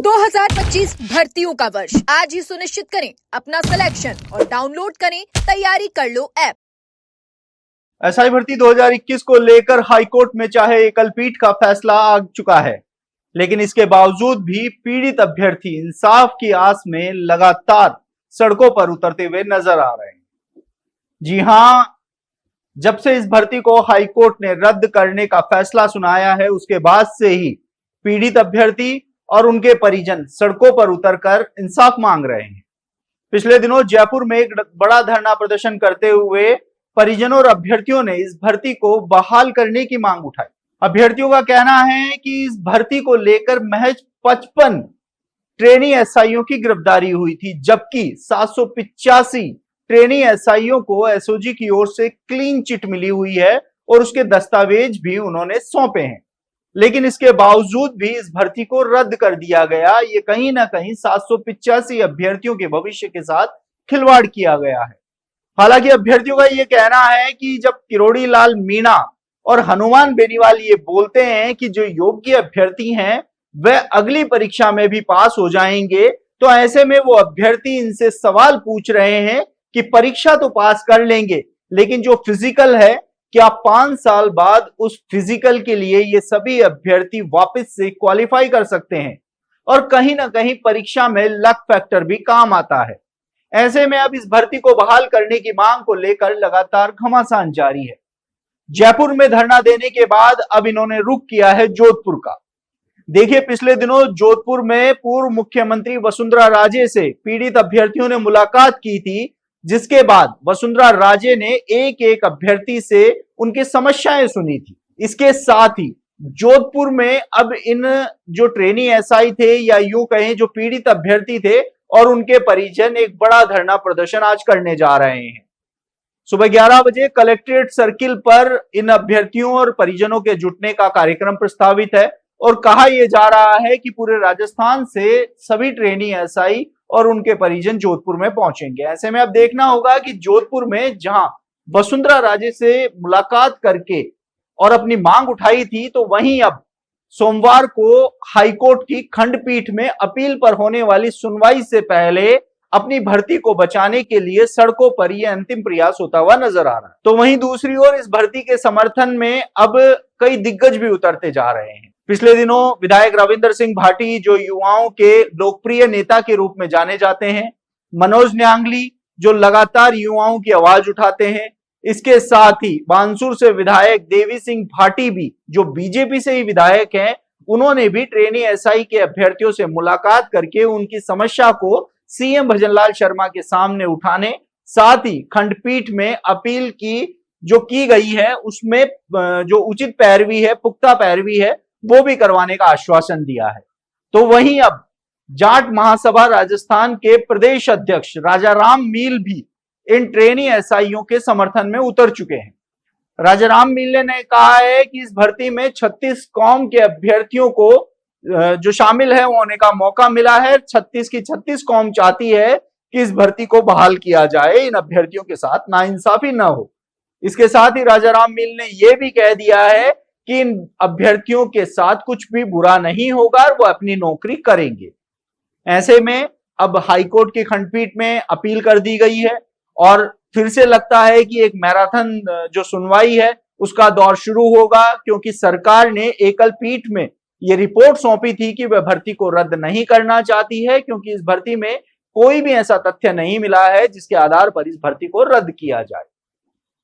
2025 भर्तियों का वर्ष आज ही सुनिश्चित करें अपना सिलेक्शन और डाउनलोड करें तैयारी कर लो ऐप। एसआई भर्ती 2021 को लेकर हाईकोर्ट में चाहे एकल पीठ का फैसला आ चुका है, लेकिन इसके बावजूद भी पीड़ित अभ्यर्थी इंसाफ की आस में लगातार सड़कों पर उतरते हुए नजर आ रहे हैं। जी हां, जब से इस भर्ती को हाईकोर्ट ने रद्द करने का फैसला सुनाया है, उसके बाद से ही पीड़ित अभ्यर्थी और उनके परिजन सड़कों पर उतरकर इंसाफ मांग रहे हैं। पिछले दिनों जयपुर में एक बड़ा धरना प्रदर्शन करते हुए परिजनों और अभ्यर्थियों ने इस भर्ती को बहाल करने की मांग उठाई। अभ्यर्थियों का कहना है कि इस भर्ती को लेकर महज 55 ट्रेनी एसआईओ की गिरफ्तारी हुई थी, जबकि 785 ट्रेनी एसआईओ को एसओजी की ओर से क्लीन चिट मिली हुई है और उसके दस्तावेज भी उन्होंने सौंपे हैं। लेकिन इसके बावजूद भी इस भर्ती को रद्द कर दिया गया। ये कहीं ना कहीं 785 अभ्यर्थियों के भविष्य के साथ खिलवाड़ किया गया है। हालांकि अभ्यर्थियों का यह कहना है कि जब किरोड़ी लाल मीणा और हनुमान बेनीवाल ये बोलते हैं कि जो योग्य अभ्यर्थी हैं वह अगली परीक्षा में भी पास हो जाएंगे, तो ऐसे में वो अभ्यर्थी इनसे सवाल पूछ रहे हैं कि परीक्षा तो पास कर लेंगे, लेकिन जो फिजिकल है, क्या 5 साल बाद उस फिजिकल के लिए ये सभी अभ्यर्थी वापस से क्वालिफाई कर सकते हैं? और कहीं ना कहीं परीक्षा में लक फैक्टर भी काम आता है। ऐसे में अब इस भर्ती को बहाल करने की मांग को लेकर लगातार घमासान जारी है। जयपुर में धरना देने के बाद अब इन्होंने रुख किया है जोधपुर का। देखिए, पिछले दिनों जोधपुर में पूर्व मुख्यमंत्री वसुंधरा राजे से पीड़ित अभ्यर्थियों ने मुलाकात की थी, जिसके बाद वसुंधरा राजे ने एक एक अभ्यर्थी से उनकी समस्याएं सुनी थी। इसके साथ ही जोधपुर में अब इन जो ट्रेनी एसआई थे या यूं कहें जो पीड़ित अभ्यर्थी थे और उनके परिजन एक बड़ा धरना प्रदर्शन आज करने जा रहे हैं। सुबह 11 बजे कलेक्ट्रेट सर्किल पर इन अभ्यर्थियों और परिजनों के जुटने का कार्यक्रम प्रस्तावित है और कहा यह जा रहा है कि पूरे राजस्थान से सभी ट्रेनी एसआई और उनके परिजन जोधपुर में पहुंचेंगे। ऐसे में अब देखना होगा कि जोधपुर में जहां वसुंधरा राजे से मुलाकात करके और अपनी मांग उठाई थी, तो वहीं अब सोमवार को हाईकोर्ट की खंडपीठ में अपील पर होने वाली सुनवाई से पहले अपनी भर्ती को बचाने के लिए सड़कों पर यह अंतिम प्रयास होता हुआ नजर आ रहा है। तो वहीं दूसरी ओर इस भर्ती के समर्थन में अब कई दिग्गज भी उतरते जा रहे हैं। पिछले दिनों विधायक रविंद्र सिंह भाटी, जो युवाओं के लोकप्रिय नेता के रूप में जाने जाते हैं, मनोज न्यांगली, जो लगातार युवाओं की आवाज उठाते हैं, इसके साथ ही बानसूर से विधायक देवी सिंह भाटी भी, जो बीजेपी से ही विधायक हैं, उन्होंने भी ट्रेनी एसआई के अभ्यर्थियों से मुलाकात करके उनकी समस्या को सीएम भजनलाल शर्मा के सामने उठाने, साथ ही खंडपीठ में अपील जो की गई है उसमें जो उचित पैरवी है, पुख्ता पैरवी है, वो भी करवाने का आश्वासन दिया है। तो वहीं अब जाट महासभा राजस्थान के प्रदेश अध्यक्ष राजाराम मील भी इन ट्रेनी एसआईओ के समर्थन में उतर चुके हैं। राजाराम मील ने कहा है कि इस भर्ती में 36 कौम के अभ्यर्थियों को जो शामिल है होने का मौका मिला है। 36 की 36 कौम चाहती है कि इस भर्ती को बहाल किया जाए, इन अभ्यर्थियों के साथ नाइंसाफी न हो। इसके साथ ही राजाराम मील ने यह भी कह दिया है कि इन अभ्यर्थियों के साथ कुछ भी बुरा नहीं होगा और वो अपनी नौकरी करेंगे। ऐसे में अब हाईकोर्ट की खंडपीठ में अपील कर दी गई है और फिर से लगता है कि एक मैराथन जो सुनवाई है उसका दौर शुरू होगा, क्योंकि सरकार ने एकल पीठ में ये रिपोर्ट सौंपी थी कि वह भर्ती को रद्द नहीं करना चाहती है, क्योंकि इस भर्ती में कोई भी ऐसा तथ्य नहीं मिला है जिसके आधार पर इस भर्ती को रद्द किया जाए।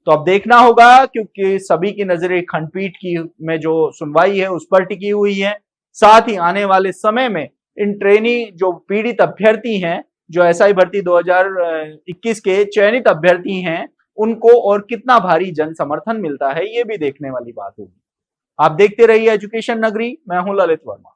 तो अब देखना होगा, क्योंकि सभी की नजरें खंडपीठ की में जो सुनवाई है उस पर टिकी हुई है। साथ ही आने वाले समय में इन ट्रेनी जो पीड़ित अभ्यर्थी हैं, जो एसआई भर्ती 2021 के चयनित अभ्यर्थी हैं, उनको और कितना भारी जन समर्थन मिलता है, ये भी देखने वाली बात होगी। आप देखते रहिए एजुकेशन नगरी। मैं हूं ललित वर्मा।